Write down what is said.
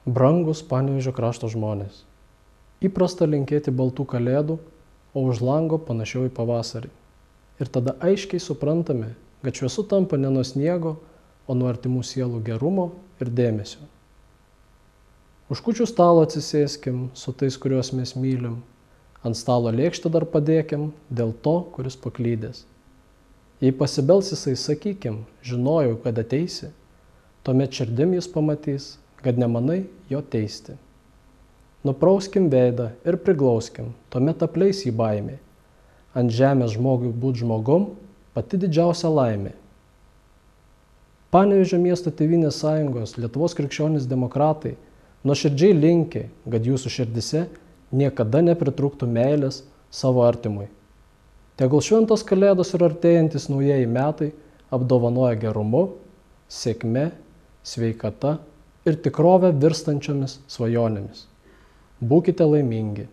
Brangus Panevėžio krašto žmonės. Įprasta linkėti baltų kalėdų, o už lango panašiau į pavasarį. Ir tada aiškiai suprantame, kad šviesu tampa ne nuo sniego, o nuo artimų sielų gerumo ir dėmesio. Už kūčių stalo atsisėskim su tais, kuriuos mes mylim. Ant stalo lėkštę dar padėkim dėl to, kuris paklydęs. Jei pasibels jisai, sakykim, žinojau, kad ateisi, tuomet širdim jis pamatys, kad nemanai jo teisti. Nuprauskim veidą ir priglauskim, tuomet apleis jį baimė. Ant žemės žmogui būt žmogum pati didžiausia laimė. Panevėžio miesto Tėvynės sąjungos Lietuvos krikščionys demokratai nuoširdžiai linki, kad jūsų širdise niekada nepritrūktų meilės savo artimui. Tegul šventos kalėdos ir artėjantis naujieji metai apdovanoja gerumu, sėkme, sveikata ir tikrovę virstančiomis svajonėmis. Būkite laimingi.